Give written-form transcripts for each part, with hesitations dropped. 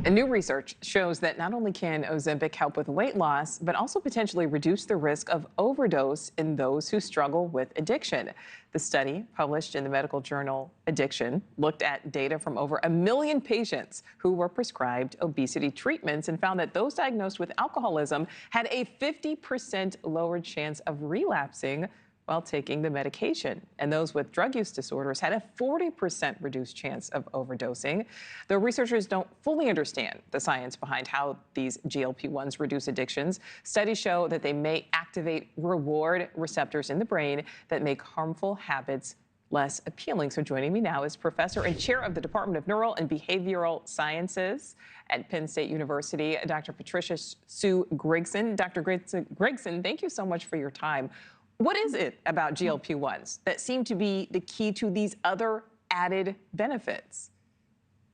And new research shows that not only can Ozempic help with weight loss, but also potentially reduce the risk of overdose in those who struggle with addiction. The study, published in the medical journal Addiction, looked at data from over 1 million patients who were prescribed obesity treatments and found that those diagnosed with alcoholism had a 50% lower chance of relapsing while taking the medication. And those with drug use disorders had a 40% reduced chance of overdosing. Though researchers don't fully understand the science behind how these GLP-1s reduce addictions, studies show that they may activate reward receptors in the brain that make harmful habits less appealing. So joining me now is professor and chair of the Department of Neural and Behavioral Sciences at Penn State University, Dr. Patricia Sue Grigson. Dr. Grigson, thank you so much for your time. What is it about GLP-1s that seem to be the key to these other added benefits?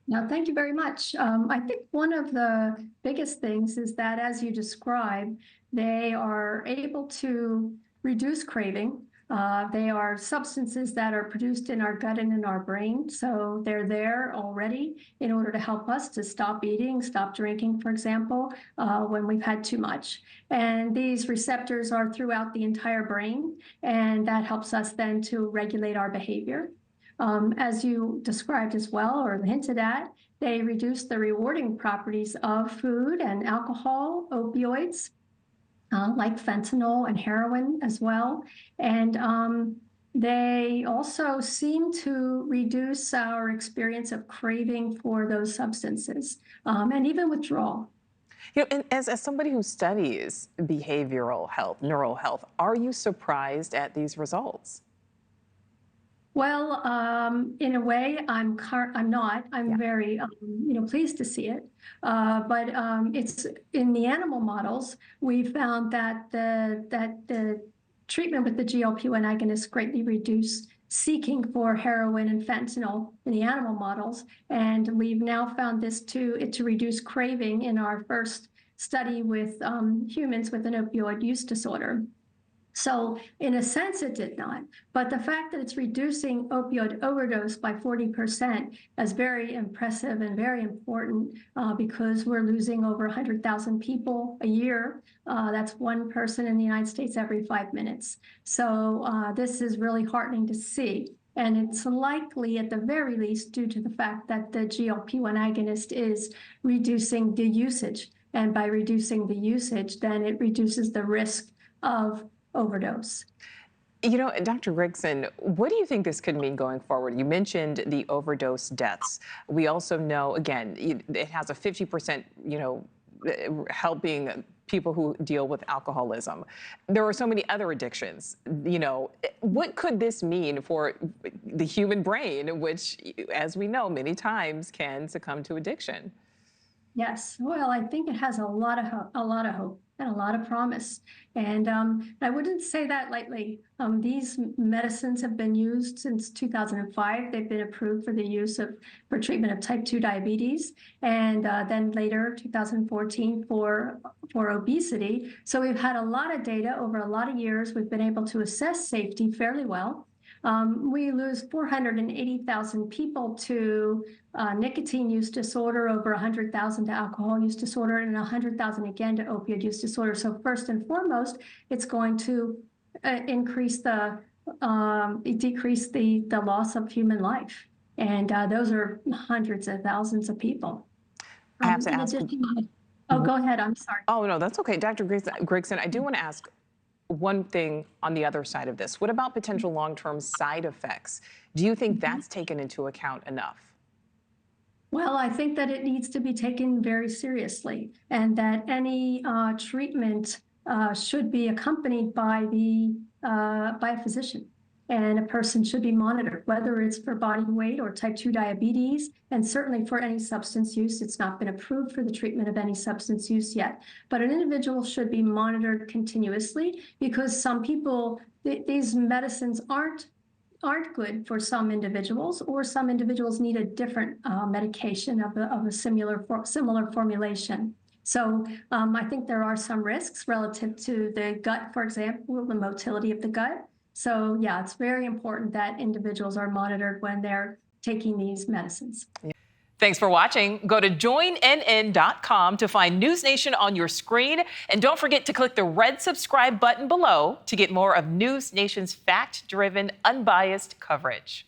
Now, thank you very much. I think one of the biggest things is that, as you described, they are able to reduce craving. They are substances that are produced in our gut and in our brain, so they're there already in order to help us to stop eating, stop drinking, for example, when we've had too much. And these receptors are throughout the entire brain, and that helps us then to regulate our behavior. As you described as well, or hinted at, they reduce the rewarding properties of food and alcohol, opioids, like fentanyl and heroin as well. And they also seem to reduce our experience of craving for those substances, and even withdrawal. You know, and as somebody who studies behavioral health, neural health, are you surprised at these results? Well, in a way, I'm not. I'm very, pleased to see it. But it's in the animal models, we found that the treatment with the GLP-1 agonists greatly reduced seeking for heroin and fentanyl in the animal models, and we've now found this to reduce craving in our first study with humans with an opioid use disorder. So in a sense, it did not. But the fact that it's reducing opioid overdose by 40% is very impressive and very important because we're losing over 100,000 people a year. That's one person in the United States every 5 minutes. So this is really heartening to see. And it's likely, at the very least, due to the fact that the GLP-1 agonist is reducing the usage. And by reducing the usage, then it reduces the risk of overdose. You know, Dr. Grigson, what do you think this could mean going forward? You mentioned the overdose deaths. We also know, again, it has a 50%, helping people who deal with alcoholism. There are so many other addictions. What could this mean for the human brain, which, as we know, many times can succumb to addiction? Yes, well, I think it has a lot of hope and a lot of promise. And I wouldn't say that lightly. These medicines have been used since 2005. They've been approved for the use for treatment of type 2 diabetes, and then later, 2014, for obesity. So we've had a lot of data over a lot of years. We've been able to assess safety fairly well. We lose 480,000 people to nicotine use disorder, over 100,000 to alcohol use disorder, and 100,000 again to opioid use disorder. So first and foremost, it's going to decrease the loss of human life. And those are hundreds of thousands of people. I have to ask. Oh, go ahead. I'm sorry. Oh, no, that's okay. Dr. Grigson, I do want to ask one thing on the other side of this. What about potential long-term side effects? Do you think that's taken into account enough? Well, I think that it needs to be taken very seriously, and that any treatment should be accompanied by a physician. And a person should be monitored, whether it's for body weight or type 2 diabetes, and certainly for any substance use. It's not been approved for the treatment of any substance use yet. But an individual should be monitored continuously, because some people, these medicines aren't good for some individuals, or some individuals need a different medication of a similar formulation. So I think there are some risks relative to the gut, for example, the motility of the gut. So yeah, it's very important that individuals are monitored when they're taking these medicines. Thanks for watching. Go to joinnn.com to find NewsNation on your screen. And don't forget to click the red subscribe button below to get more of NewsNation's fact-driven, unbiased coverage.